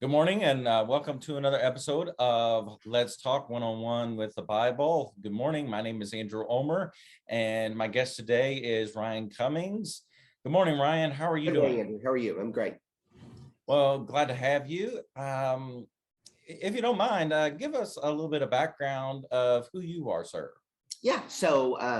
Good morning and welcome to another episode of Let's Talk One-on-One with the Bible. Good morning. My name is Andrew Omer and my guest today is Ryan Cummings. Good morning, Ryan. How are you Good morning, doing? Andrew. How are you? I'm great. Well, glad to have you. If you don't mind, give us a little bit of background of who you are, sir. Yeah,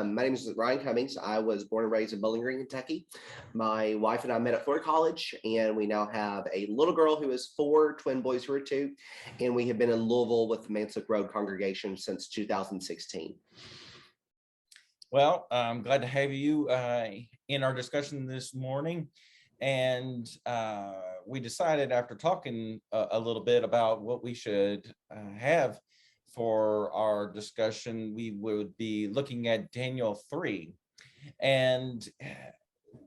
my name is Ryan Cummings. I was born and raised in Bowling Green, Kentucky. My wife and I met at Florida College, and we now have a little girl who is 4, twin boys who are 2, and we have been in Louisville with the Manslick Road congregation since 2016. Well, I'm glad to have you in our discussion this morning. And we decided after talking a little bit about what we should have for our discussion, we would be looking at Daniel 3. And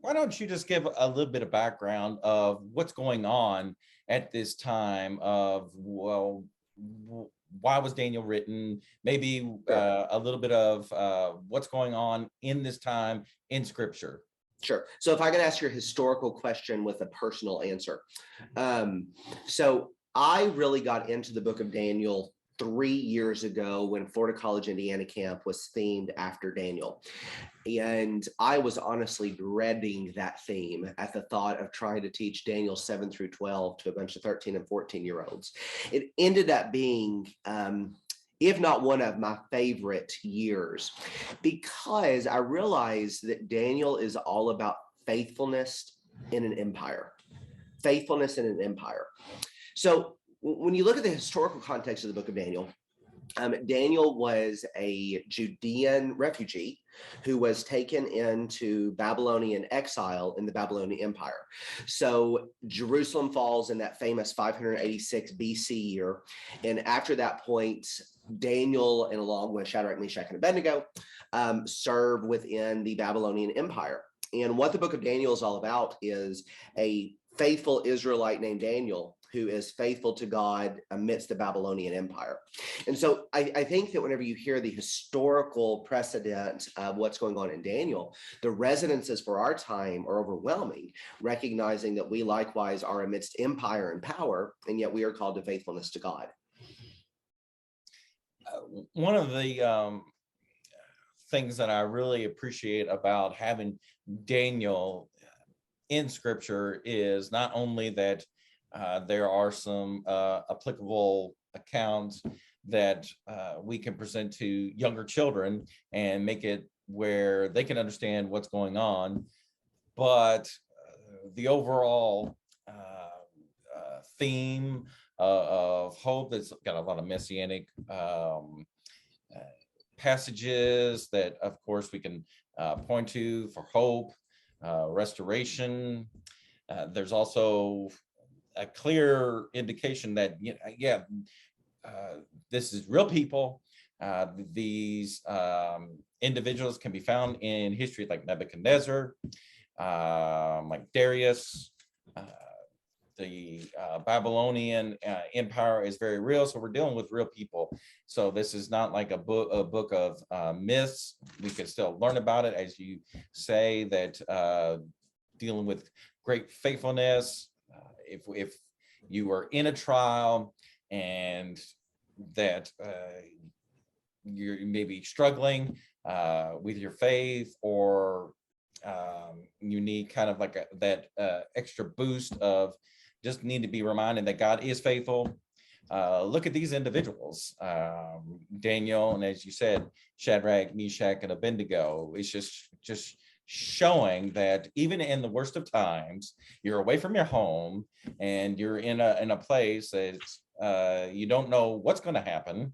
why don't you just give a little bit of background of what's going on at this time of, well, why was Daniel written? Maybe a little bit of what's going on in this time in Scripture. Sure. So if I can ask your historical question with a personal answer. So I really got into the book of Daniel 3 years ago when Florida College Indiana camp was themed after Daniel. And I was honestly dreading that theme at the thought of trying to teach Daniel 7 through 12 to a bunch of 13 and 14-year-olds. It ended up being if not one of my favorite years, because I realized that Daniel is all about faithfulness in an empire. Faithfulness in an empire. So when you look at the historical context of the book of Daniel, Daniel was a Judean refugee who was taken into Babylonian exile in the Babylonian Empire. So Jerusalem falls in that famous 586 BC year. And after that point, Daniel, and along with Shadrach, Meshach, and Abednego, serve within the Babylonian Empire. And what the book of Daniel is all about is a faithful Israelite named Daniel who is faithful to God amidst the Babylonian Empire. And so I think that whenever you hear the historical precedent of what's going on in Daniel, the resonances for our time are overwhelming, recognizing that we likewise are amidst empire and power, and yet we are called to faithfulness to God. One of the things that I really appreciate about having Daniel in Scripture is not only that there are some applicable accounts that we can present to younger children and make it where they can understand what's going on, but the overall theme of hope that's got a lot of messianic passages that, of course, we can point to for hope, restoration. There's also a clear indication that, this is real people. These individuals can be found in history, like Nebuchadnezzar, like Darius. The Babylonian Empire is very real, so we're dealing with real people. So this is not like a book of myths. We can still learn about it, as you say, that dealing with great faithfulness. If you are in a trial and that you're maybe struggling with your faith, or you need kind of like that extra boost of just need to be reminded that God is faithful. Look at these individuals, Daniel, and as you said, Shadrach, Meshach, and Abednego. It's just showing that even in the worst of times, you're away from your home and you're in a place that you don't know what's going to happen.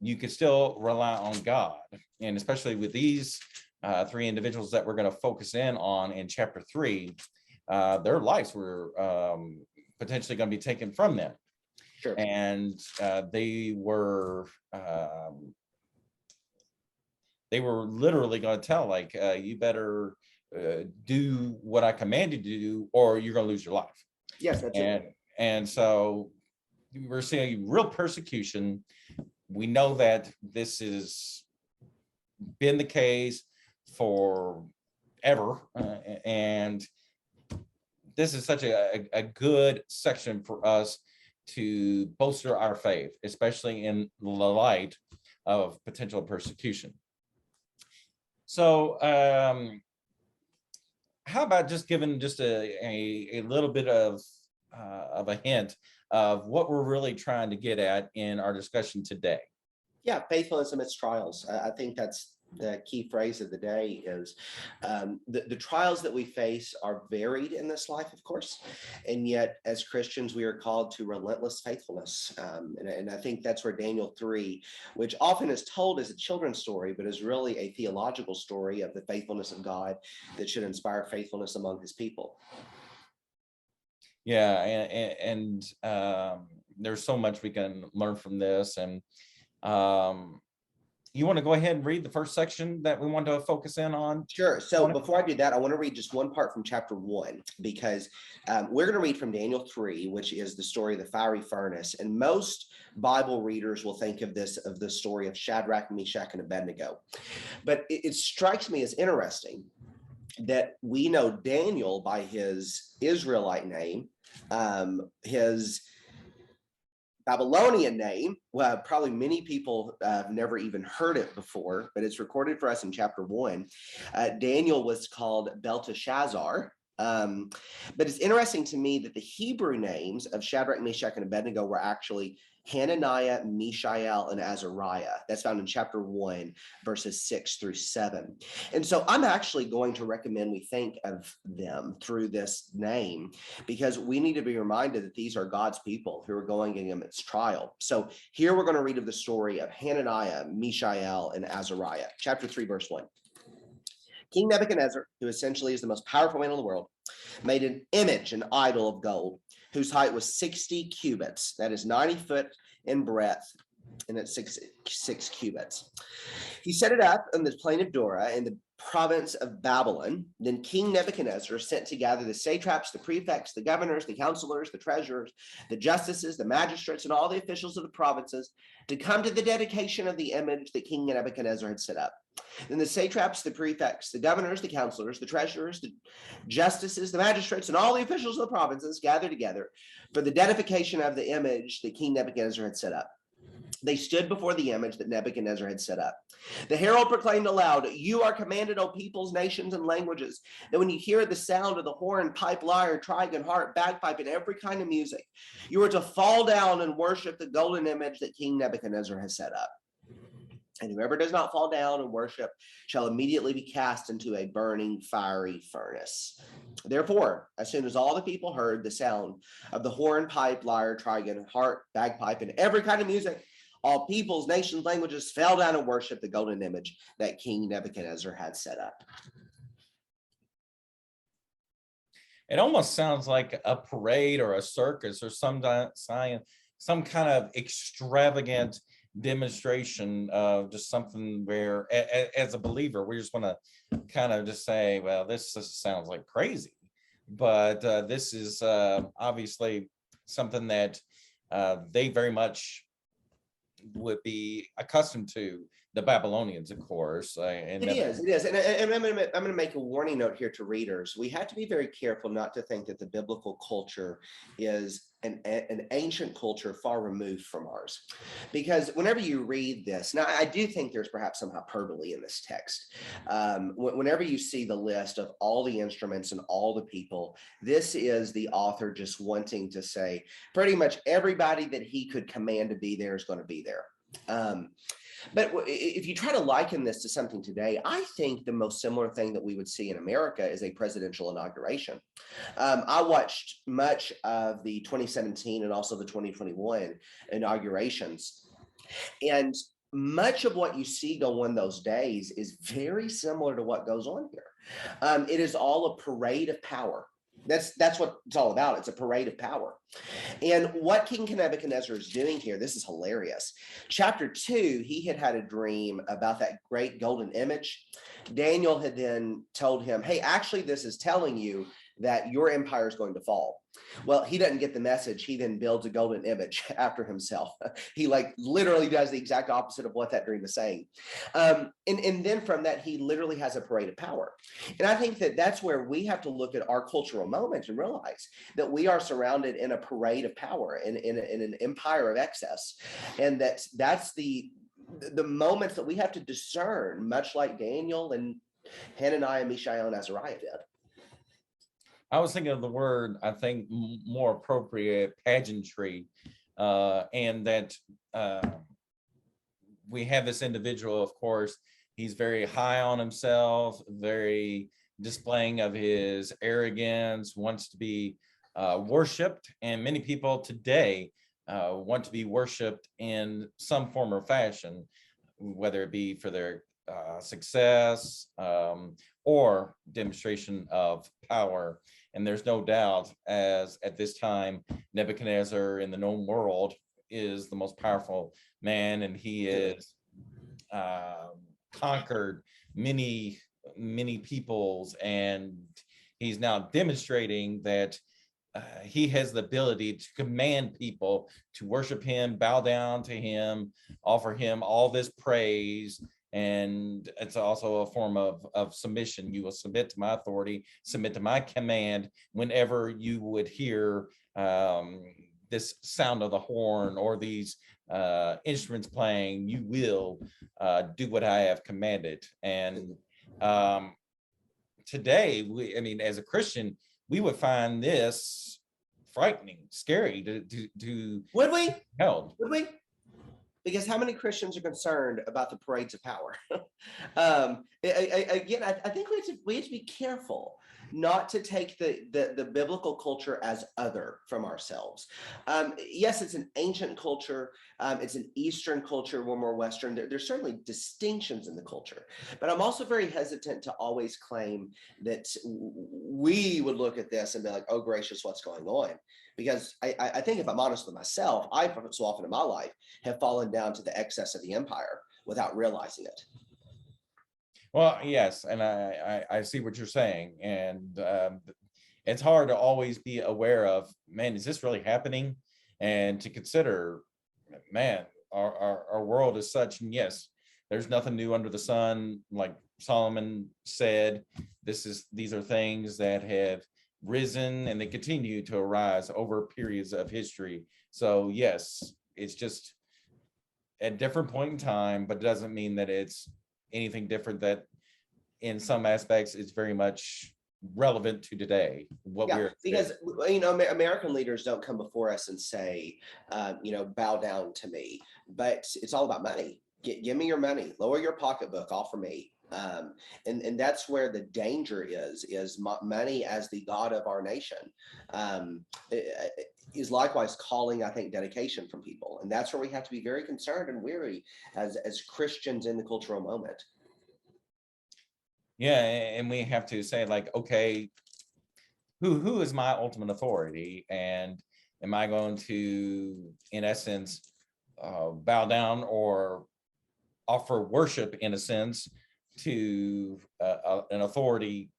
You can still rely on God, and especially with these 3 individuals that we're going to focus in on in chapter 3, their lives were potentially going to be taken from them. Sure. And they were literally going to tell, like, you better do what I commanded you to do, or you're going to lose your life. Yes, that's it. And so we're seeing real persecution. We know that this has been the case for ever, and this is such a good section for us to bolster our faith, especially in the light of potential persecution. So how about just giving just a little bit of a hint of what we're really trying to get at in our discussion today? Yeah, faithfulness amidst trials. I think that's the key phrase of the day is the trials that we face are varied in this life, of course. And yet, as Christians, we are called to relentless faithfulness. And I think that's where Daniel 3, which often is told as a children's story, but is really a theological story of the faithfulness of God that should inspire faithfulness among his people. Yeah, and there's so much we can learn from this. And you want to go ahead and read the first section that we want to focus in on? Sure. So before I do that, I want to read just one part from chapter 1, because we're going to read from Daniel 3, which is the story of the fiery furnace. And most Bible readers will think of this, of the story of Shadrach, Meshach, and Abednego. But it strikes me as interesting that we know Daniel by his Israelite name, his Babylonian name. Well, probably many people have never even heard it before, but it's recorded for us in chapter 1. Daniel was called Belteshazzar. But it's interesting to me that the Hebrew names of Shadrach, Meshach, and Abednego were actually Hananiah, Mishael, and Azariah. That's found in chapter 1, verses 6 through 7. And so I'm actually going to recommend we think of them through this name, because we need to be reminded that these are God's people who are going against trial. So here we're going to read of the story of Hananiah, Mishael, and Azariah. Chapter 3, verse 1. King Nebuchadnezzar, who essentially is the most powerful man in the world, made an image, an idol of gold, whose height was 60 cubits. That is 90 foot in breadth, and it's six cubits. He set it up in the plain of Dura in the province of Babylon. Then King Nebuchadnezzar sent to gather the satraps, the prefects, the governors, the counselors, the treasurers, the justices, the magistrates, and all the officials of the provinces to come to the dedication of the image that King Nebuchadnezzar had set up. Then the satraps, the prefects, the governors, the counselors, the treasurers, the justices, the magistrates, and all the officials of the provinces gathered together for the dedication of the image that King Nebuchadnezzar had set up. They stood before the image that Nebuchadnezzar had set up. The herald proclaimed aloud, "You are commanded, O peoples, nations, and languages, that when you hear the sound of the horn, pipe, lyre, trigon, harp, bagpipe, and every kind of music, you are to fall down and worship the golden image that King Nebuchadnezzar has set up. And whoever does not fall down and worship shall immediately be cast into a burning fiery furnace." Therefore, as soon as all the people heard the sound of the horn, pipe, lyre, trigon, harp, bagpipe, and every kind of music, all peoples, nations, languages fell down and worshiped the golden image that King Nebuchadnezzar had set up. It almost sounds like a parade or a circus or some kind of extravagant demonstration of just something where, as a believer, we just want to kind of just say, well, this just sounds like crazy. But this is obviously something that they very much would be accustomed to, the Babylonians, of course. It is. And I'm going to make a warning note here to readers. We have to be very careful not to think that the biblical culture is an ancient culture far removed from ours. Because whenever you read this, now I do think there's perhaps some hyperbole in this text. Whenever you see the list of all the instruments and all the people, this is the author just wanting to say pretty much everybody that he could command to be there is going to be there. But if you try to liken this to something today, I think the most similar thing that we would see in America is a presidential inauguration. I watched much of the 2017 and also the 2021 inaugurations. And much of what you see go on those days is very similar to what goes on here. It is all a parade of power. That's what it's all about. It's a parade of power. And what King Nebuchadnezzar is doing here, this is hilarious. Chapter 2, he had a dream about that great golden image. Daniel had then told him, hey, actually, this is telling you that your empire is going to fall. Well, he doesn't get the message. He then builds a golden image after himself. He like literally does the exact opposite of what that dream is saying. And then from that, he literally has a parade of power. And I think that that's where we have to look at our cultural moment and realize that we are surrounded in a parade of power, in an empire of excess. And that's the moments that we have to discern, much like Daniel and Hananiah, Mishael, and Azariah did. I was thinking of the word, I think more appropriate, pageantry, and that we have this individual, of course, he's very high on himself, very displaying of his arrogance, wants to be worshipped, and many people today want to be worshipped in some form or fashion, whether it be for their success or demonstration of power. And there's no doubt, as at this time, Nebuchadnezzar in the known world is the most powerful man, and he is conquered many peoples, and he's now demonstrating that he has the ability to command people to worship him, bow down to him, offer him all this praise. And it's also a form of submission. You will submit to my authority, submit to my command. Whenever you would hear this sound of the horn or these instruments playing, you will do what I have commanded. And today, I mean, as a Christian, we would find this frightening, scary to Would we? held. Would we? Because how many Christians are concerned about the parades of power? Again, I think we have to be careful not to take the biblical culture as other from ourselves. Yes, it's an ancient culture. It's an Eastern culture. We're more Western. There's certainly distinctions in the culture. But I'm also very hesitant to always claim that we would look at this and be like, oh, gracious, what's going on? Because I think if I'm honest with myself, I so often in my life have fallen down to the excess of the empire without realizing it. Well, yes, and I see what you're saying, and it's hard to always be aware of, man, is this really happening? And to consider, man, our world is such, and yes, there's nothing new under the sun. Like Solomon said, these are things that have risen and they continue to arise over periods of history. So yes, it's just at different point in time, but it doesn't mean that it's anything different, that in some aspects it's very much relevant to today. Because American leaders don't come before us and say, bow down to me, but it's all about money. Give me your money, lower your pocketbook, offer me. And that's where the danger is money as the God of our nation is likewise calling, I think, dedication from people. And that's where we have to be very concerned and weary as Christians in the cultural moment. Yeah, and we have to say, like, okay, who is my ultimate authority? And am I going to, in essence, bow down or offer worship, in a sense, to an authority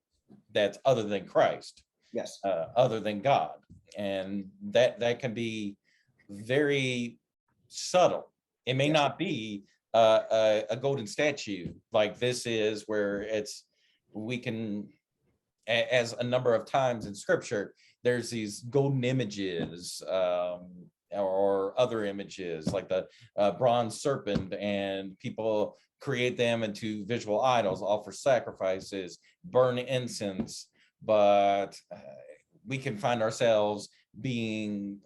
that's other than Christ? Yes. Other than God? And that can be very subtle. It may not be a golden statue like this is, where we can, as a number of times in scripture, there's these golden images or other images like the bronze serpent, and people create them into visual idols, offer sacrifices, burn incense. But we can find ourselves being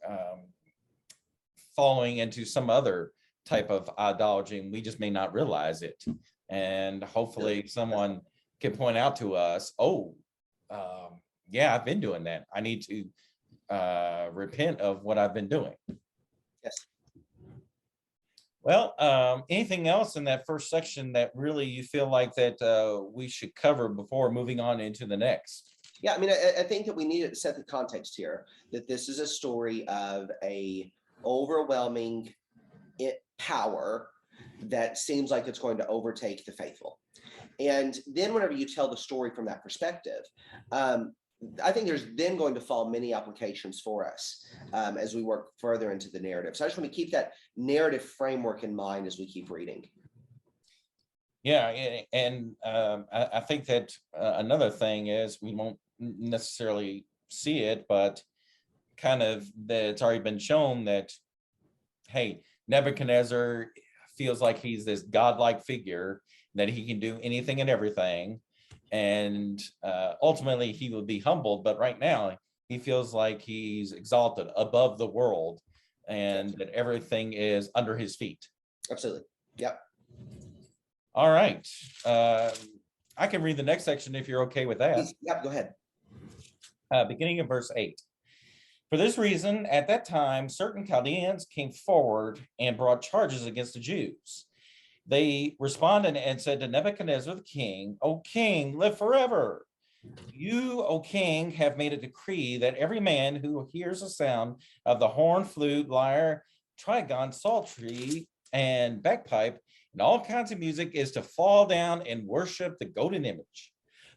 falling into some other type of idolatry, and we just may not realize it. And hopefully someone can point out to us, yeah, I've been doing that. I need to repent of what I've been doing. Yes. Well, anything else in that first section that really you feel like that we should cover before moving on into the next? Yeah, I mean, I think that we need to set the context here, that this is a story of a overwhelming power that seems like it's going to overtake the faithful. And then whenever you tell the story from that perspective, I think there's then going to fall many applications for us as we work further into the narrative. So I just want to keep that narrative framework in mind as we keep reading. Yeah, and I think that another thing is we won't necessarily see it, but kind of that it's already been shown that, hey, Nebuchadnezzar feels like he's this godlike figure, that he can do anything and everything. And ultimately he will be humbled, but right now he feels like he's exalted above the world and that everything is under his feet. Absolutely. Yep. All right. I can read the next section if you're okay with that. Please. Yep, go ahead. Beginning of verse 8. For this reason, at that time, certain Chaldeans came forward and brought charges against the Jews. They responded and said to Nebuchadnezzar the king, O king, live forever. You, O king, have made a decree that every man who hears the sound of the horn, flute, lyre, trigon, psaltery, and bagpipe, and all kinds of music is to fall down and worship the golden image.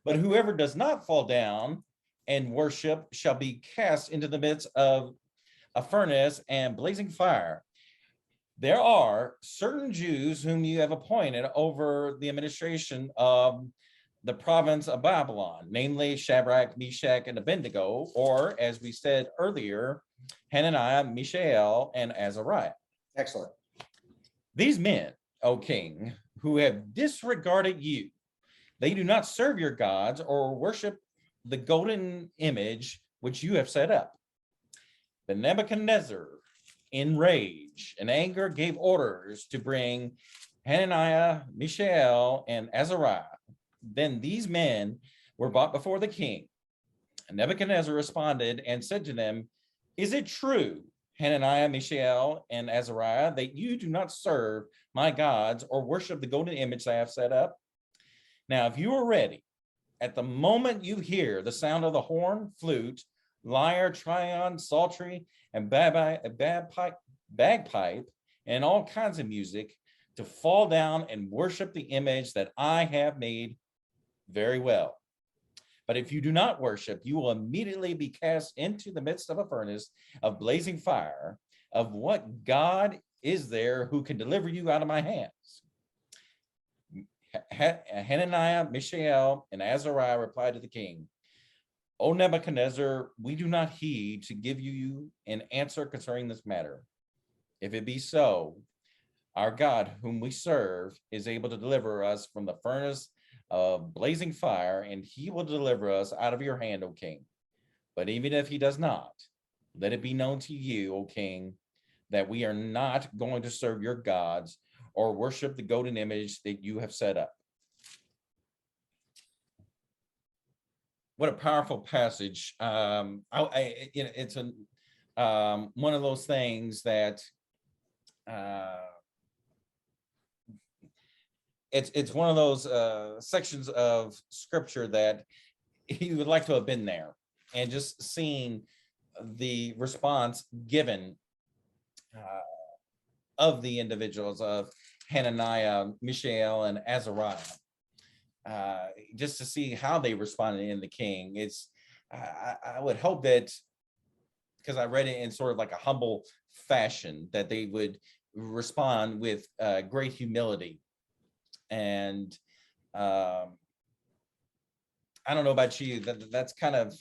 But whoever does not fall down and worship shall be cast into the midst of a furnace and blazing fire. There are certain Jews whom you have appointed over the administration of the province of Babylon, namely Shadrach, Meshach, and Abednego, or as we said earlier, Hananiah, Mishael, and Azariah. Excellent. These men, O king, who have disregarded you, they do not serve your gods or worship the golden image which you have set up. Then Nebuchadnezzar, in rage and anger, gave orders to bring Hananiah, Mishael, and Azariah. Then these men were brought before the king. And Nebuchadnezzar responded and said to them, Is it true, Hananiah, Mishael, and Azariah, that you do not serve my gods or worship the golden image I have set up? Now, if you are ready, at the moment you hear the sound of the horn, flute, lyre, trion, psaltery, and bagpipe, and all kinds of music, to fall down and worship the image that I have made, very well. But if you do not worship, you will immediately be cast into the midst of a furnace of blazing fire. Of what God is there who can deliver you out of my hands? Hananiah, Mishael, and Azariah replied to the king, O Nebuchadnezzar, we do not heed to give you an answer concerning this matter. If it be so, our God, whom we serve, is able to deliver us from the furnace of blazing fire, and he will deliver us out of your hand, O king. But even if he does not, let it be known to you, O king, that we are not going to serve your gods or worship the golden image that you have set up. What a powerful passage. It's one of those things that it's one of those sections of scripture that you would like to have been there and just seeing the response given of the individuals of Hananiah, Mishael, and Azariah, just to see how they responded in the king. It's I would hope that, because I read it in sort of like a humble fashion, that they would respond with great humility. And I don't know about you, that's kind of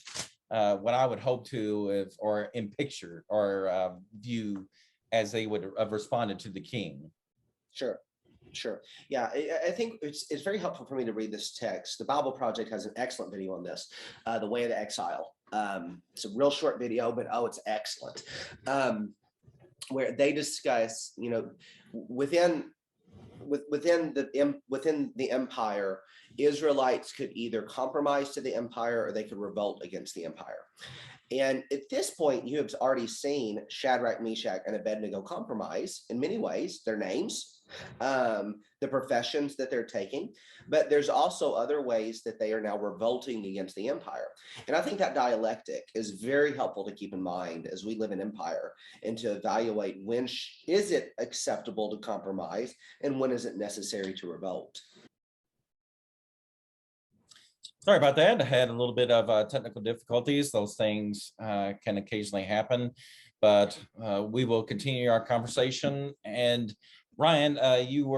what I would hope to, or in picture or view as they would have responded to the king. Sure. Yeah, I think it's very helpful for me to read this text. The Bible Project has an excellent video on this, The Way of the Exile. It's a real short video, but it's excellent. Where they discuss, within the empire, Israelites could either compromise to the empire or they could revolt against the empire. And at this point, you have already seen Shadrach, Meshach, and Abednego compromise in many ways, their names, the professions that they're taking, but there's also other ways that they are now revolting against the empire. And I think that dialectic is very helpful to keep in mind as we live in empire, and to evaluate when is it acceptable to compromise and when is it necessary to revolt. Sorry about that. I had a little bit of technical difficulties. Those things can occasionally happen, but we will continue our conversation. And Ryan, you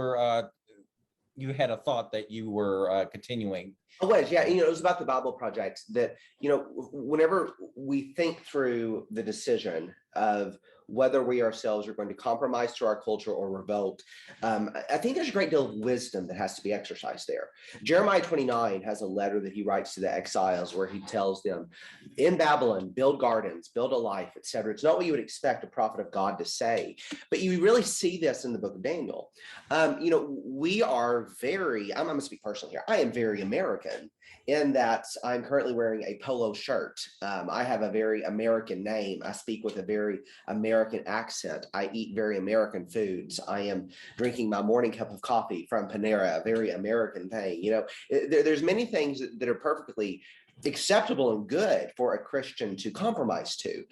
had a thought that you were continuing. I was, yeah. It was about the Bible Project that, whenever we think through the decision of whether we ourselves are going to compromise to our culture or revolt, I think there's a great deal of wisdom that has to be exercised there. Jeremiah 29 has a letter that he writes to the exiles where he tells them, in Babylon, build gardens, build a life, etc. It's not what you would expect a prophet of God to say, but you really see this in the book of Daniel. We are I'm going to speak personally here. I am very American in that I'm currently wearing a polo shirt. I have a very American name. I speak with a very American accent. I eat very American foods. I am drinking my morning cup of coffee from Panera, a very American thing. There's many things that are perfectly acceptable and good for a Christian to compromise to,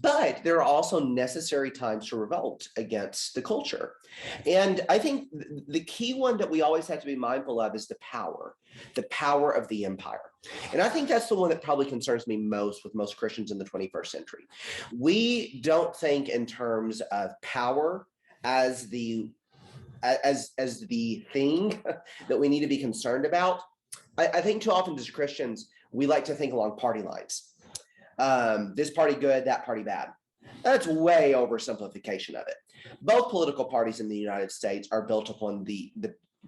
but there are also necessary times to revolt against the culture. And I think the key one that we always have to be mindful of is the power of the empire. And I think that's the one that probably concerns me most with most Christians in the 21st century. We don't think in terms of power as the thing that we need to be concerned about. I think too often as Christians, we like to think along party lines. This party good, that party bad. That's way oversimplification of it. Both political parties in the United States are built upon the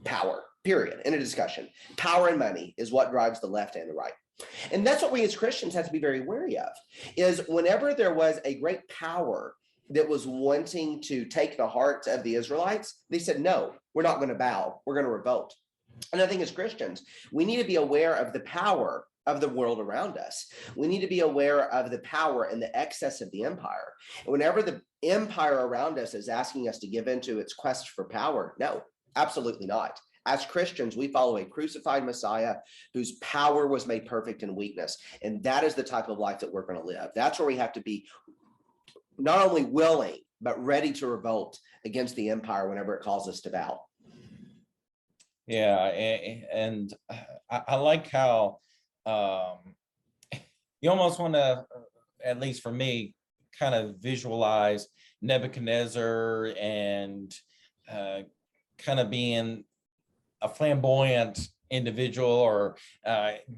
power, period, in a discussion. Power and money is what drives the left and the right. And that's what we as Christians have to be very wary of, is whenever there was a great power that was wanting to take the hearts of the Israelites, they said, no, we're not going to bow. We're going to revolt. And I think as Christians, we need to be aware of the power of the world around us. We need to be aware of the power and the excess of the empire. And whenever the empire around us is asking us to give into its quest for power, no, absolutely not. As Christians, we follow a crucified Messiah whose power was made perfect in weakness. And that is the type of life that we're going to live. That's where we have to be not only willing, but ready to revolt against the empire whenever it calls us to bow. Yeah, and I like how you almost want to, at least for me, kind of visualize Nebuchadnezzar and kind of being a flamboyant individual or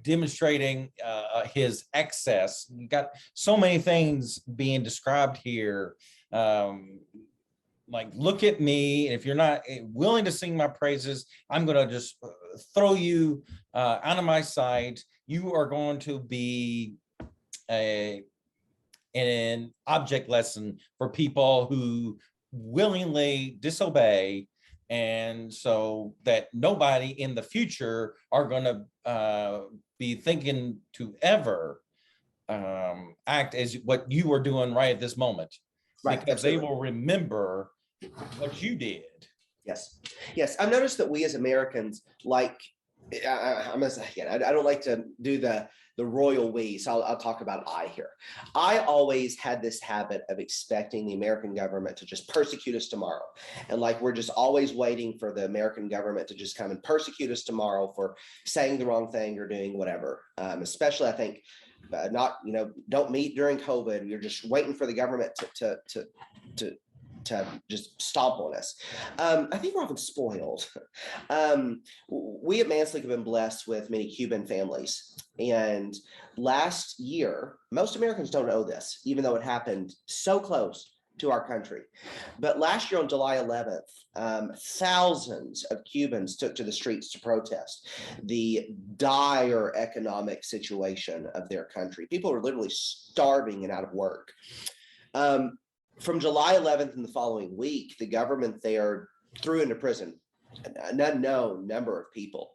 demonstrating his excess. You got so many things being described here. Like, look at me. If you're not willing to sing my praises, I'm going to just throw you out of my sight. You are going to be an object lesson for people who willingly disobey. And so that nobody in the future are going to be thinking to ever act as what you are doing right at this moment. Right, because absolutely. They will remember what you did. Yes. I've noticed that we as Americans, like, I don't like to do the royal we, so I'll talk about I here. I always had this habit of expecting the American government to just persecute us tomorrow. And like, we're just always waiting for the American government to just come and persecute us tomorrow for saying the wrong thing or doing whatever. Especially, I think, don't meet during COVID. You're just waiting for the government to just stomp on us. I think we're often spoiled. We at Manslick have been blessed with many Cuban families. And last year, most Americans don't know this, even though it happened so close to our country. But last year on July 11th, thousands of Cubans took to the streets to protest the dire economic situation of their country. People are literally starving and out of work. From July 11th and the following week, the government there threw into prison an unknown number of people.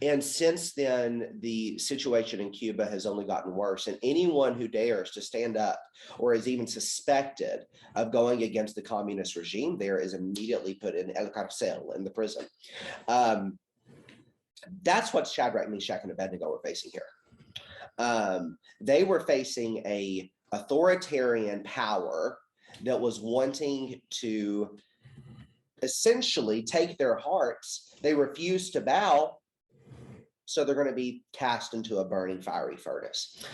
And since then, the situation in Cuba has only gotten worse. And anyone who dares to stand up or is even suspected of going against the communist regime there is immediately put in El Carcel, in the prison. That's what Shadrach, Meshach, and Abednego were facing here. They were facing a authoritarian power that was wanting to essentially take their hearts. They refused to bow, so they're going to be cast into a burning fiery furnace.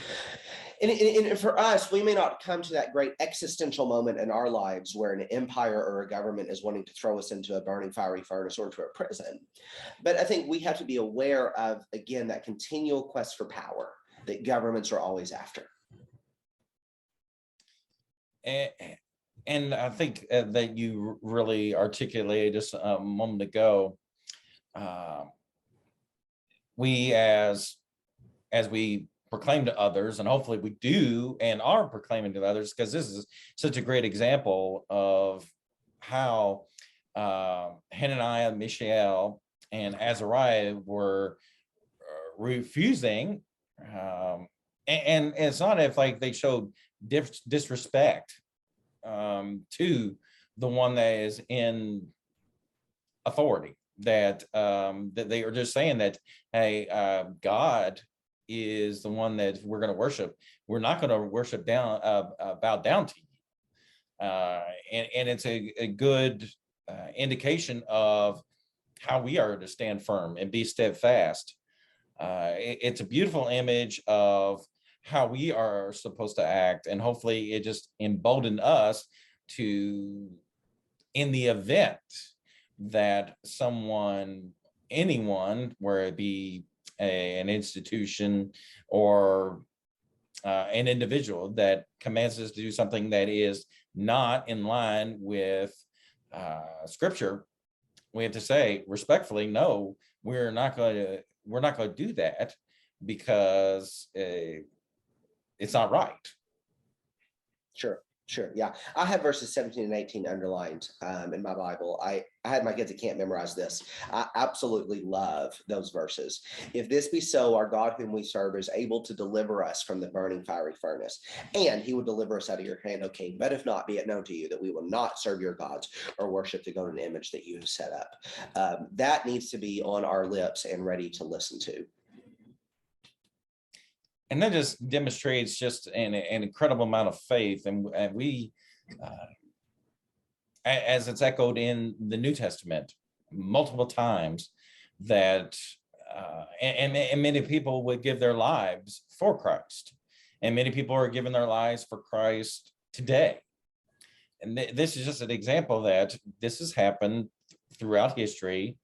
And for us, we may not come to that great existential moment in our lives where an empire or a government is wanting to throw us into a burning fiery furnace or to a prison. But I think we have to be aware of, again, that continual quest for power that governments are always after. And I think that you really articulated just a moment ago. We as we proclaim to others, and hopefully we do and are proclaiming to others, because this is such a great example of how Hananiah, Mishael, and Azariah were refusing, and it's not if like they showed disrespect to the one that is in authority, that that they are just saying that, hey, God is the one that we're going to worship. We're not going to worship down, bow down to you. And it's a good indication of how we are to stand firm and be steadfast. It's a beautiful image of how we are supposed to act, and hopefully it just emboldened us to, in the event that anyone, where it be an institution or an individual that commands us to do something that is not in line with scripture, we have to say respectfully, no, we're not going to do that, because it's not right. Sure. Yeah. I have verses 17 and 18 underlined in my Bible. I had my kids that can't memorize this. I absolutely love those verses. If this be so, our God whom we serve is able to deliver us from the burning fiery furnace, and he will deliver us out of your hand, O king. But if not, be it known to you that we will not serve your gods or worship the golden image that you have set up. That needs to be on our lips and ready to listen to. And that just demonstrates just an incredible amount of faith. And we, as it's echoed in the New Testament multiple times, that and many people would give their lives for Christ. And many people are giving their lives for Christ today. And this is just an example that this has happened throughout history,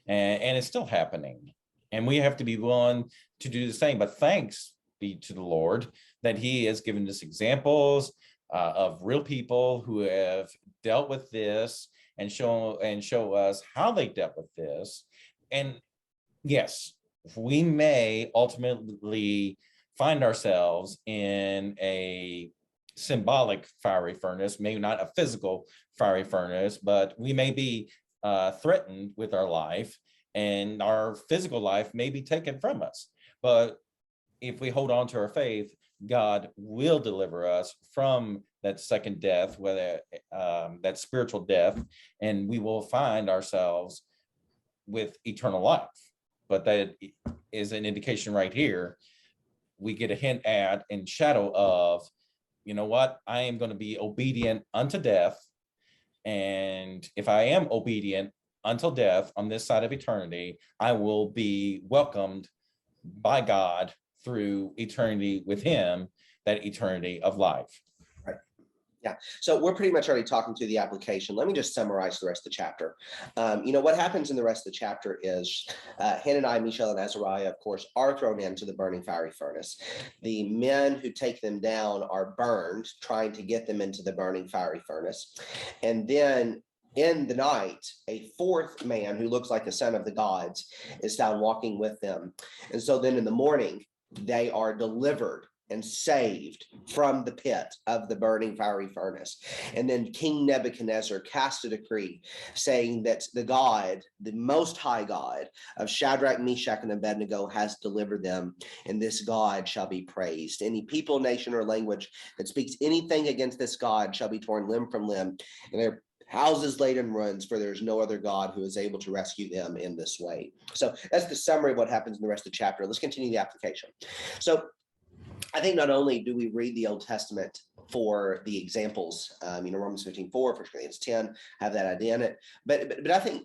and it's still happening. And we have to be willing to do the same. But thanks be to the Lord that he has given us examples of real people who have dealt with this, and show us how they dealt with this. And yes, we may ultimately find ourselves in a symbolic fiery furnace, maybe not a physical fiery furnace, but we may be threatened with our life, and our physical life may be taken from us. But if we hold on to our faith, God will deliver us from that second death, whether that spiritual death, and we will find ourselves with eternal life. But that is an indication right here. We get a hint at and shadow of, you know what, I am going to be obedient unto death. And if I am obedient until death on this side of eternity, I will be welcomed by God through eternity with him, that eternity of life. Right. Yeah. So we're pretty much already talking to the application. Let me just summarize the rest of the chapter. What happens in the rest of the chapter is Hananiah, Mishael, and Azariah, of course, are thrown into the burning fiery furnace. The men who take them down are burned, trying to get them into the burning fiery furnace. And then in the night, a fourth man who looks like the son of the gods is found walking with them. And so then in the morning, they are delivered and saved from the pit of the burning fiery furnace. And then King Nebuchadnezzar cast a decree saying that the God, the most high God of Shadrach, Meshach, and Abednego has delivered them, and this God shall be praised. Any people, nation, or language that speaks anything against this God shall be torn limb from limb, and their houses laid in ruins, for there is no other God who is able to rescue them in this way. So that's the summary of what happens in the rest of the chapter. Let's continue the application. So I think not only do we read the Old Testament for the examples, Romans 15:4, 1 Corinthians 10 have that idea in it, but I think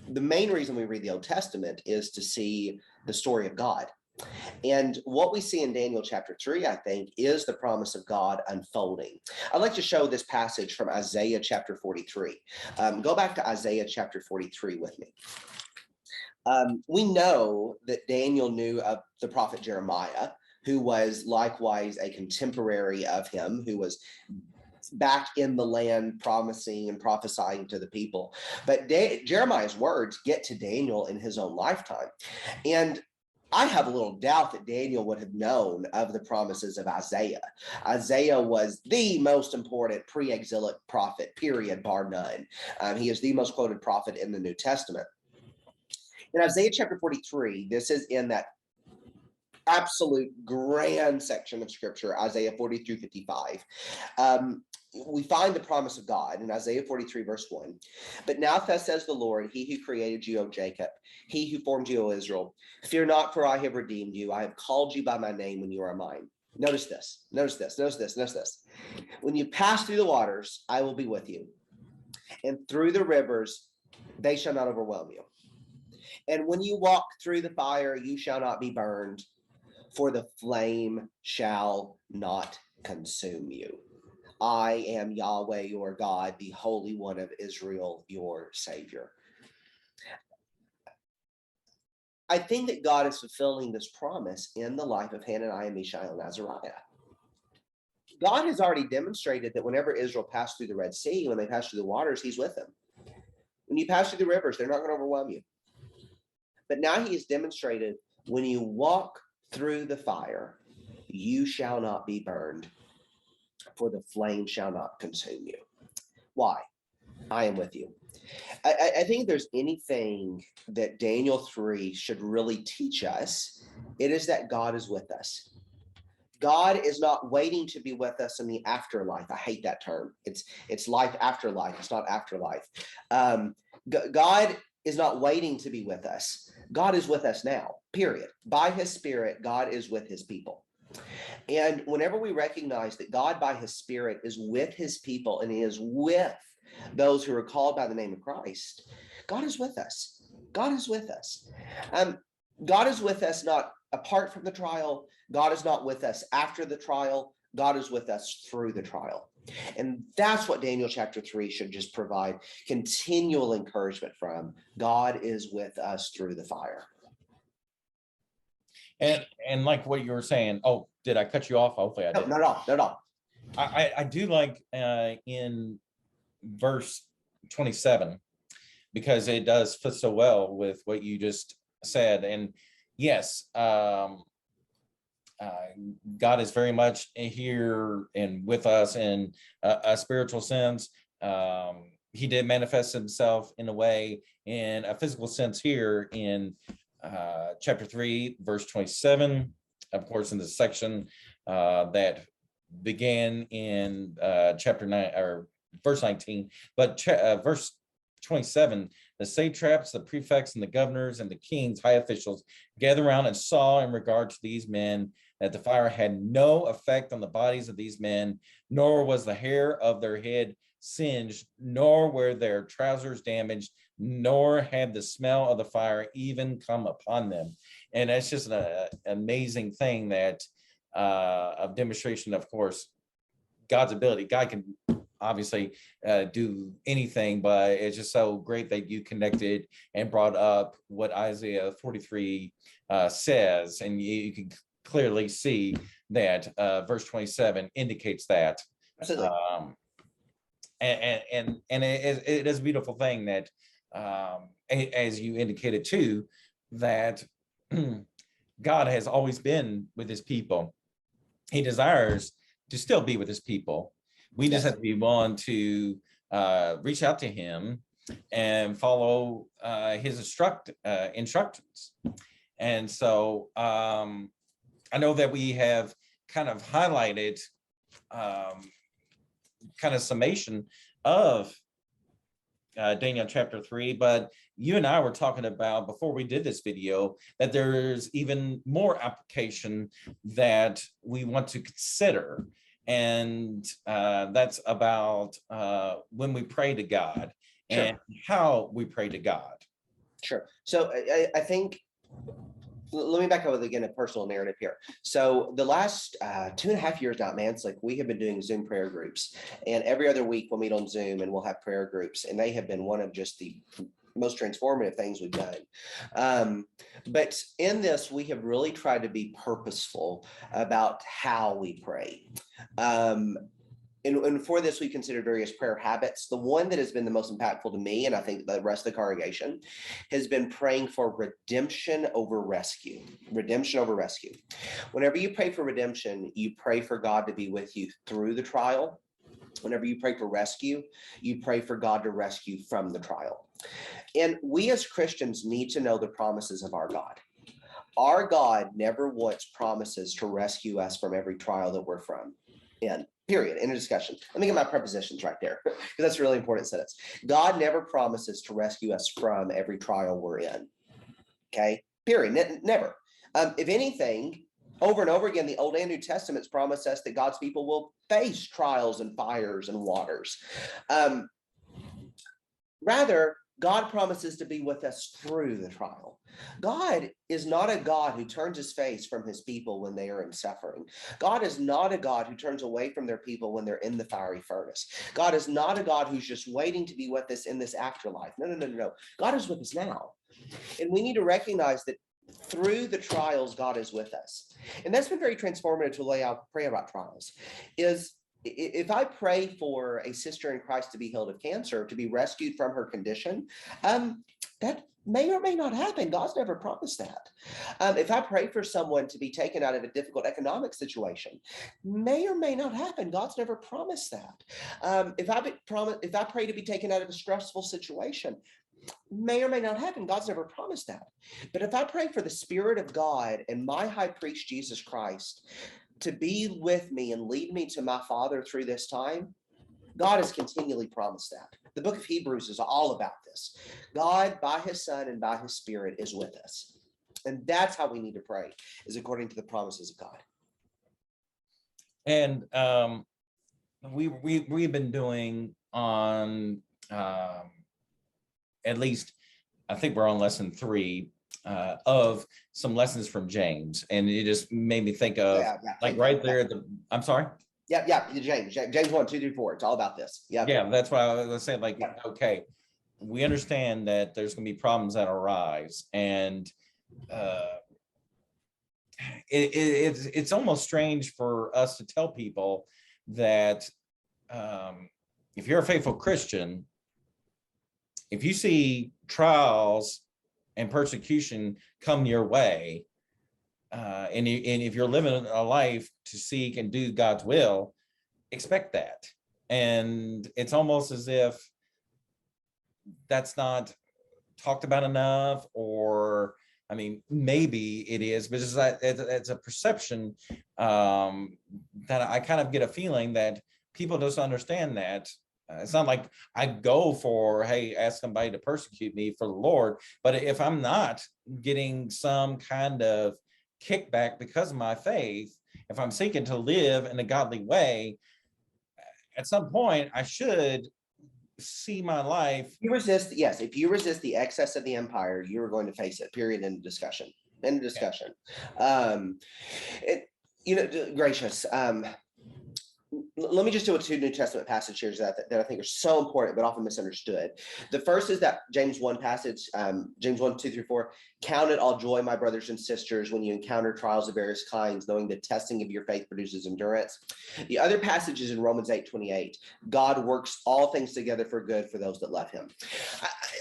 the main reason we read the Old Testament is to see the story of God. And what we see in Daniel chapter 3, I think, is the promise of God unfolding. I'd like to show this passage from Isaiah chapter 43. Go back to Isaiah chapter 43 with me. We know that Daniel knew of the prophet Jeremiah, who was likewise a contemporary of him, who was back in the land promising and prophesying to the people. But Jeremiah's words get to Daniel in his own lifetime. And I have a little doubt that Daniel would have known of the promises of Isaiah. Isaiah was the most important pre-exilic prophet, period, bar none. He is the most quoted prophet in the New Testament. In Isaiah chapter 43, this is in that absolute grand section of scripture, Isaiah 40 through 55. We find the promise of God in Isaiah 43, verse 1. But now thus says the Lord, he who created you, O Jacob, he who formed you, O Israel, fear not, for I have redeemed you. I have called you by my name when you are mine. Notice this, notice this, notice this, notice this. When you pass through the waters, I will be with you. And through the rivers, they shall not overwhelm you. And when you walk through the fire, you shall not be burned, for the flame shall not consume you. I am Yahweh, your God, the Holy One of Israel, your Savior. I think that God is fulfilling this promise in the life of Hananiah, Mishael, and Azariah. God has already demonstrated that whenever Israel passed through the Red Sea, when they passed through the waters, he's with them. When you pass through the rivers, they're not going to overwhelm you. But now he has demonstrated when you walk through the fire, you shall not be burned, for the flame shall not consume you. Why? I am with you. I think if there's anything that Daniel 3 should really teach us, it is that God is with us. God is not waiting to be with us in the afterlife. I hate that term. It's life after life. It's not afterlife. God is not waiting to be with us. God is with us now, period. By his Spirit, God is with his people. And whenever we recognize that God by his Spirit is with his people and he is with those who are called by the name of Christ, God is with us. God is with us. God is with us not apart from the trial. God is not with us after the trial. God is with us through the trial. And that's what Daniel chapter 3 should just provide continual encouragement from. God is with us through the fire. And like what you were saying, oh, did I cut you off? Hopefully I didn't. No, not at all. I do like in verse 27, because it does fit so well with what you just said. And yes, God is very much here and with us in a spiritual sense. He did manifest himself in a way, in a physical sense here in chapter 3, verse 27, of course, in the section that began in chapter 9 or verse 19, but verse 27, the satraps, the prefects, and the governors, and the king's high officials gathered around and saw in regard to these men that the fire had no effect on the bodies of these men, nor was the hair of their head singed, nor were their trousers damaged, nor had the smell of the fire even come upon them. And that's just an amazing thing that of demonstration, of course, God's ability. God can obviously do anything, but it's just so great that you connected and brought up what Isaiah 43 says, and you can clearly see that verse 27 indicates that. Absolutely. And it is a beautiful thing that, as you indicated too, that God has always been with his people. He desires to still be with his people. We just have to be willing to reach out to him and follow his instructions. And so I know that we have kind of highlighted kind of summation of Daniel chapter 3, but you and I were talking about before we did this video that there's even more application that we want to consider. And that's about when we pray to God and how we pray to God. Sure. So I think let me back up with again a personal narrative here. So the last 2.5 years now, man, it's like we have been doing Zoom prayer groups, and every other week we'll meet on Zoom and we'll have prayer groups, and they have been one of just the most transformative things we've done. But in this, we have really tried to be purposeful about how we pray. And for this, we considered various prayer habits. The one that has been the most impactful to me, and I think the rest of the congregation, has been praying for redemption over rescue. Redemption over rescue. Whenever you pray for redemption, you pray for God to be with you through the trial. Whenever you pray for rescue, you pray for God to rescue from the trial. And we as Christians need to know the promises of our God. Our God never once promises to rescue us from every trial that we're in. Period. End of discussion. Let me get my prepositions right there, because that's a really important sentence. God never promises to rescue us from every trial we're in. Okay. Period. Never. If anything, over and over again, the Old and New Testaments promise us that God's people will face trials and fires and waters. Rather, God promises to be with us through the trial. God is not a God who turns his face from his people when they are in suffering. God is not a God who turns away from their people when they're in the fiery furnace. God is not a God who's just waiting to be with us in this afterlife. No. God is with us now. And we need to recognize that through the trials, God is with us. And that's been very transformative to the way I pray about trials. Is if I pray for a sister in Christ to be healed of cancer, to be rescued from her condition, that may or may not happen. God's never promised that. If I pray for someone to be taken out of a difficult economic situation, may or may not happen. God's never promised that. If I pray to be taken out of a stressful situation, may or may not happen. God's never promised that. But if I pray for the Spirit of God and my high priest, Jesus Christ, to be with me and lead me to my Father through this time, God has continually promised that. The book of Hebrews is all about this. God, by his Son and by his Spirit, is with us. And that's how we need to pray, is according to the promises of God. And we've been doing on at least, I think we're on lesson 3 of some lessons from James, and it just made me think of there. I'm sorry. James 1, 2, 3, 4. It's all about this. Yeah, that's why I was saying. Okay, we understand that there's going to be problems that arise, and it's almost strange for us to tell people that if you're a faithful Christian, if you see trials and persecution come your way, and if you're living a life to seek and do God's will, expect that. And it's almost as if that's not talked about enough, or I mean, maybe it is, but it's a perception that I kind of get a feeling that people just understand that. It's not like I go for, hey, ask somebody to persecute me for the Lord. But if I'm not getting some kind of kickback because of my faith, if I'm seeking to live in a godly way, at some point I should see my life. If you resist the excess of the empire, you are going to face it. Period. End of discussion. Gracious. Let me just do 2 New Testament passages that I think are so important, but often misunderstood. The first is that James 1 passage, James 1, 2 through 4, count it all joy, my brothers and sisters, when you encounter trials of various kinds, knowing the testing of your faith produces endurance. The other passage is in Romans 8:28. God works all things together for good for those that love him.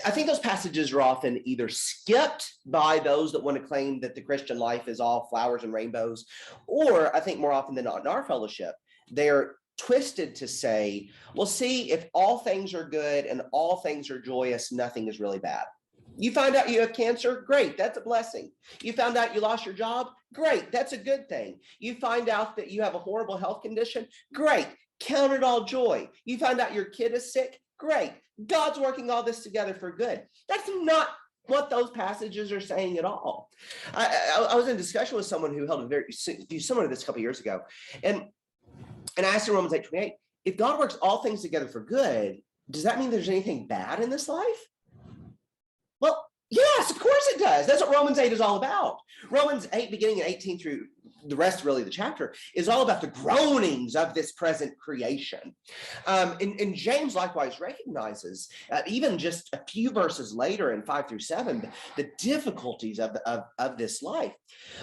I think those passages are often either skipped by those that want to claim that the Christian life is all flowers and rainbows, or I think more often than not in our fellowship, they're twisted to say, well, see, if all things are good and all things are joyous, nothing is really bad. You find out you have cancer, great, that's a blessing. You found out you lost your job, great, that's a good thing. You find out that you have a horrible health condition, great, count it all joy. You find out your kid is sick, great, God's working all this together for good. That's not what those passages are saying at all. I was in discussion with someone who held a very similar to this a couple of years ago, and I asked in Romans 8:28, if God works all things together for good, does that mean there's anything bad in this life? Well, Yes, of course it does. That's what Romans 8 is all about. Romans 8, beginning in 18 through the rest, really, the chapter, is all about the groanings of this present creation. And James likewise recognizes, even just a few verses later in 5 through 7, the difficulties of this life.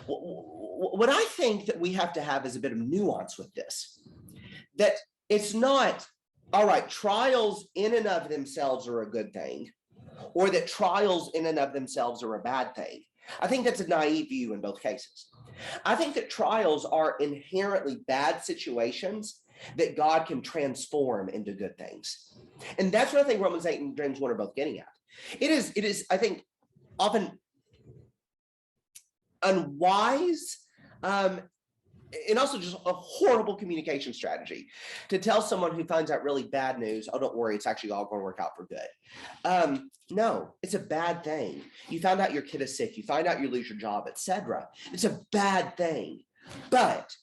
What I think that we have to have is a bit of nuance with this, that it's not, all right, trials in and of themselves are a good thing, or that trials in and of themselves are a bad thing. I think that's a naive view in both cases. I think that trials are inherently bad situations that God can transform into good things. And that's what I think Romans 8 and James 1 are both getting at. It is, I think, often unwise, and also just a horrible communication strategy to tell someone who finds out really bad news, oh, don't worry, it's actually all going to work out for good. No, it's a bad thing. You found out your kid is sick, you find out you lose your job, etc. It's a bad thing. But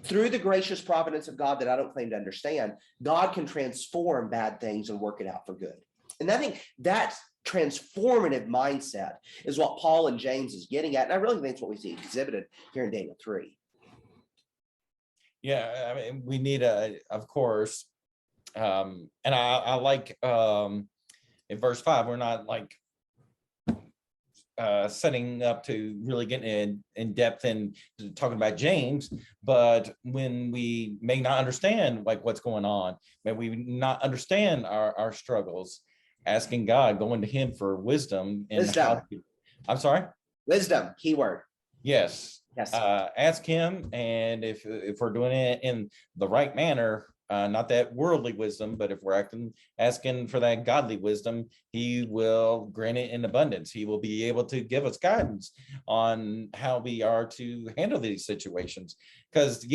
through the gracious providence of God that I don't claim to understand, God can transform bad things and work it out for good. And I think that's transformative mindset is what Paul and James is getting at. And I really think it's what we see exhibited here in Daniel 3. Yeah, I mean, we need of course, and I like in verse 5, we're not like setting up to really get in depth and talking about James, but when we may not understand like what's going on, may we not understand our struggles, asking God, going to him for wisdom and how to, I'm sorry? Wisdom, keyword. Yes. Yes. Ask him, and if we're doing it in the right manner, not that worldly wisdom, but if we're asking for that godly wisdom, he will grant it in abundance. He will be able to give us guidance on how we are to handle these situations. Because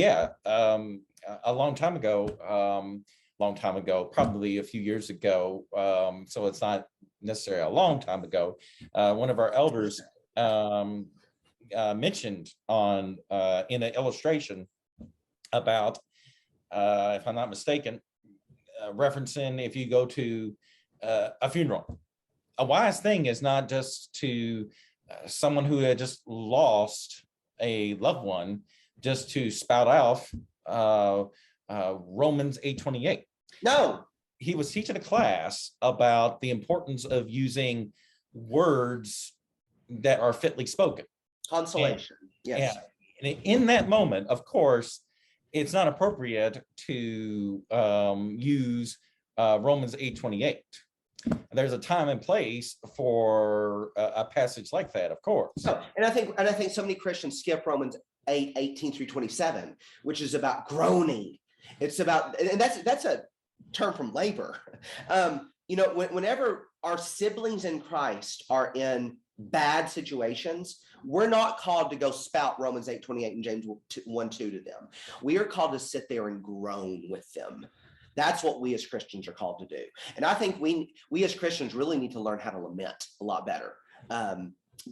a long time ago, probably a few years ago, so it's not necessarily a long time ago, one of our elders mentioned on in an illustration about, if I'm not mistaken, referencing if you go to a funeral, a wise thing is not just to someone who had just lost a loved one, just to spout off Romans 8:28. No, he was teaching a class about the importance of using words that are fitly spoken. Consolation. Yes. And in that moment, of course, it's not appropriate to use Romans 8:28. There's a time and place for a passage like that, of course. Oh, and I think so many Christians skip Romans 8:18 through 27, which is about groaning. It's about, and that's a term from labor. Whenever our siblings in Christ are in bad situations, we're not called to go spout Romans 8:28 and James 1:2 to them. We are called to sit there and groan with them. That's what we as Christians are called to do. And I think we as Christians really need to learn how to lament a lot better,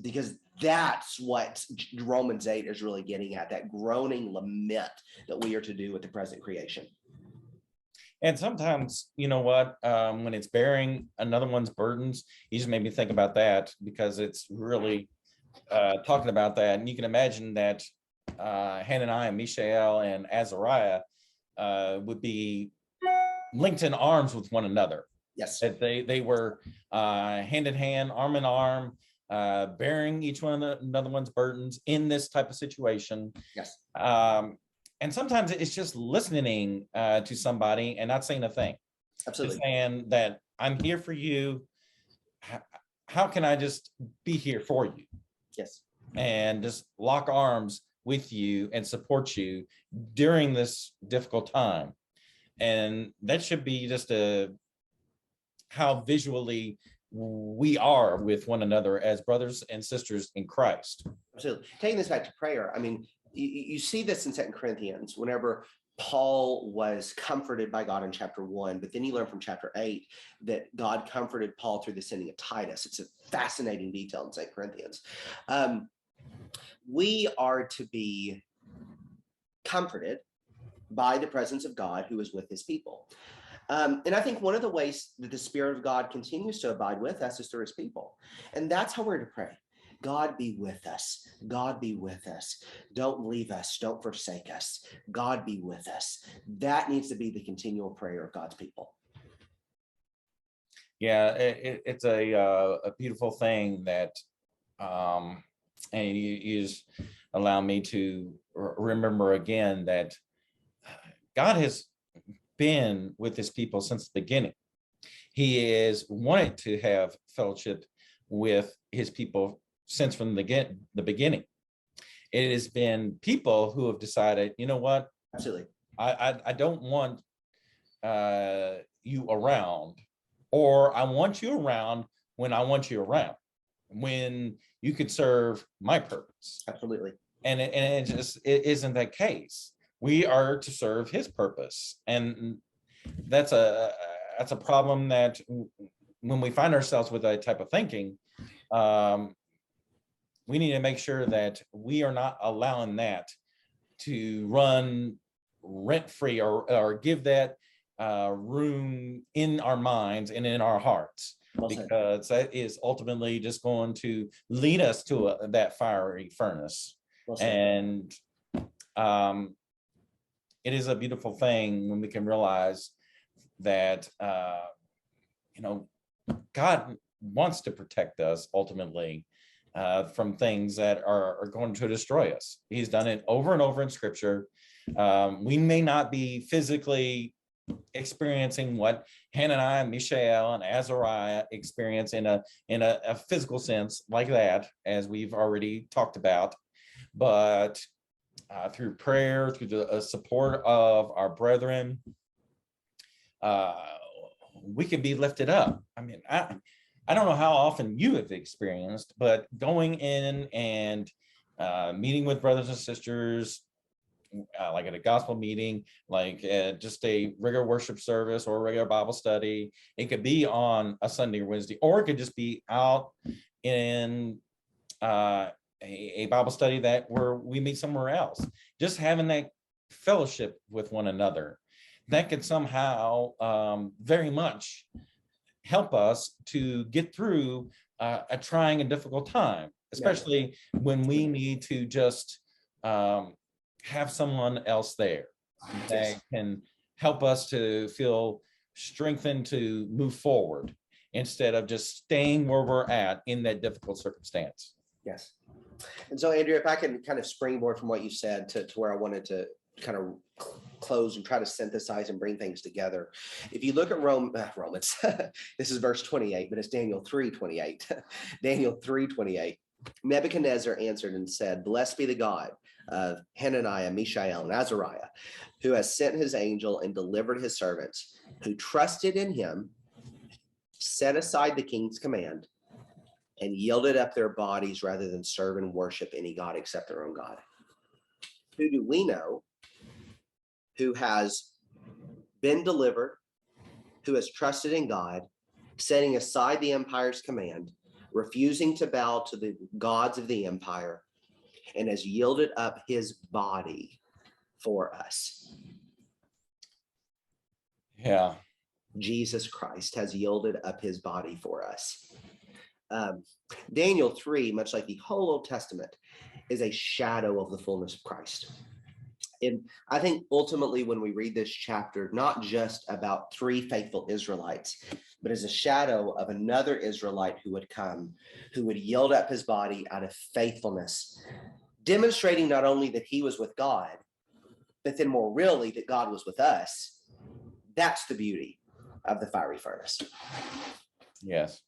because that's what Romans 8 is really getting at, that groaning lament that we are to do with the present creation. And sometimes, you know what, when it's bearing another one's burdens, you just made me think about that, because it's really talking about that. And you can imagine that Hananiah, Mishael, and Azariah would be linked in arms with one another. Yes. That they were hand in hand, arm in arm, bearing each one another one's burdens in this type of situation. Yes. And sometimes it's just listening to somebody and not saying a thing. Absolutely. Just saying that I'm here for you. How can I just be here for you? Yes. And just lock arms with you and support you during this difficult time. And that should be just how visually we are with one another as brothers and sisters in Christ. Absolutely. Taking this back to prayer, I mean, you see this in 2 Corinthians, whenever Paul was comforted by God in chapter 1, but then you learn from chapter 8 that God comforted Paul through the sending of Titus. It's a fascinating detail in 2 Corinthians. We are to be comforted by the presence of God who is with his people. And I think one of the ways that the Spirit of God continues to abide with us is through his people. And that's how we're to pray. God be with us. God be with us. Don't leave us. Don't forsake us. God be with us. That needs to be the continual prayer of God's people. Yeah, it's a beautiful thing that, and you just allow me to remember again that God has been with his people since the beginning. He is wanted to have fellowship with his people since from the beginning. It has been people who have decided, you know what? Absolutely. I don't want you around, or I want you around when I want you around, when you could serve my purpose. Absolutely. And it isn't that case. We are to serve his purpose, and that's a problem that when we find ourselves with that type of thinking, we need to make sure that we are not allowing that to run rent-free or give that room in our minds and in our hearts, because that is ultimately just going to lead us to that fiery furnace. And it is a beautiful thing when we can realize that God wants to protect us ultimately from things that are going to destroy us. He's done it over and over in Scripture. We may not be physically experiencing what Hananiah, Mishael, and Azariah experience in a physical sense like that, as we've already talked about, but through prayer, through the support of our brethren, we can be lifted up. I mean, I don't know how often you have experienced, but going in and meeting with brothers and sisters, like at a gospel meeting, like just a regular worship service or a regular Bible study. It could be on a Sunday or Wednesday, or it could just be out in a Bible study where we meet somewhere else. Just having that fellowship with one another, that could somehow very much help us to get through a trying and difficult time, especially when we need to just have someone else there that can help us to feel strengthened to move forward instead of just staying where we're at in that difficult circumstance. Yes. And so, Andrew, if I can kind of springboard from what you said to where I wanted to kind of close and try to synthesize and bring things together. If you look at Romans, this is verse 28, but it's Daniel 3:28. Daniel 3:28. Nebuchadnezzar answered and said, "Blessed be the God of Hananiah, Mishael, and Azariah, who has sent his angel and delivered his servants, who trusted in him, set aside the king's command, and yielded up their bodies rather than serve and worship any god except their own God." Who do we know who has been delivered, who has trusted in God, setting aside the empire's command, refusing to bow to the gods of the empire, and has yielded up his body for us? Yeah. Jesus Christ has yielded up his body for us. Daniel 3, much like the whole Old Testament, is a shadow of the fullness of Christ. And I think ultimately when we read this chapter, not just about 3 faithful Israelites, but as a shadow of another Israelite who would come, who would yield up his body out of faithfulness, demonstrating not only that he was with God, but then more really that God was with us. That's the beauty of the fiery furnace. Yes.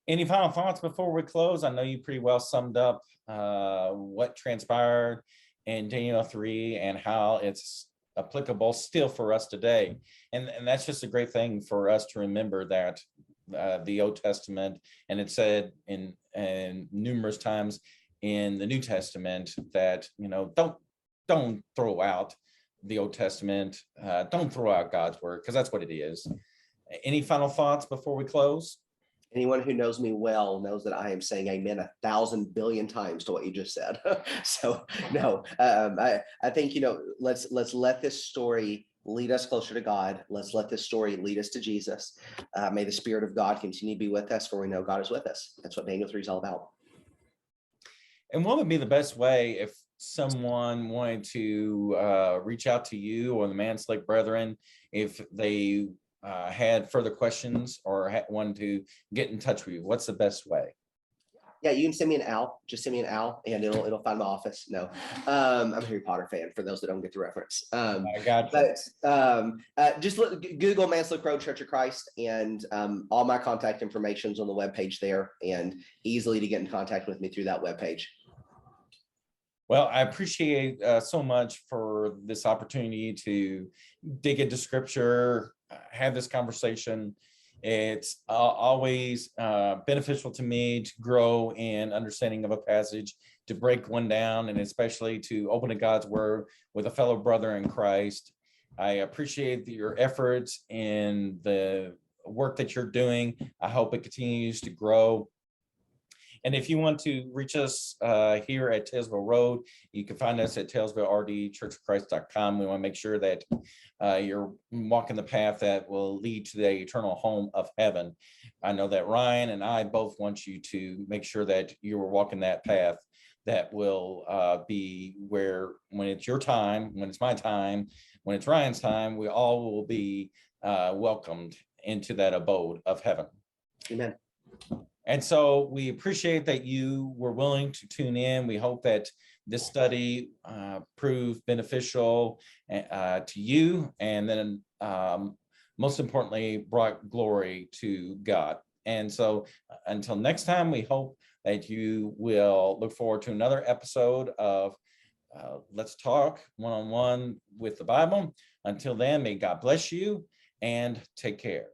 Any final thoughts before we close? I know you pretty well summed up what transpired in Daniel 3 and how it's applicable still for us today. And that's just a great thing for us to remember, that the Old Testament, and it said in numerous times in the New Testament that, don't throw out the Old Testament. Don't throw out God's word, because that's what it is. Any final thoughts before we close? Anyone who knows me well knows that I am saying amen 1,000 billion times to what you just said. So no, I think, let's let this story lead us closer to God. Let's let this story lead us to Jesus. May the Spirit of God continue to be with us, for we know God is with us. That's what Daniel 3 is all about. And what would be the best way if someone wanted to reach out to you or the Manslake Brethren if they had further questions or wanted to get in touch with you? What's the best way? Yeah, you can send me an owl. Just send me an owl, and it'll find my office. No, I'm a Harry Potter fan. For those that don't get the reference, I got you. But just Google Manslow Road Church of Christ, and all my contact information is on the webpage there, and easily to get in contact with me through that webpage. Well, I appreciate so much for this opportunity to dig into scripture, have this conversation. It's always beneficial to me to grow in understanding of a passage, to break one down, and especially to open to God's word with a fellow brother in Christ. I appreciate your efforts and the work that you're doing. I hope it continues to grow. And if you want to reach us here at Taylorsville Road, you can find us at TaylorvilleRDChurchofChrist.com. We want to make sure that you're walking the path that will lead to the eternal home of heaven. I know that Ryan and I both want you to make sure that you are walking that path that will be where, when it's your time, when it's my time, when it's Ryan's time, we all will be welcomed into that abode of heaven. Amen. And so we appreciate that you were willing to tune in. We hope that this study proved beneficial to you, and then most importantly, brought glory to God. And so until next time, we hope that you will look forward to another episode of Let's Talk One-on-One with the Bible. Until then, may God bless you and take care.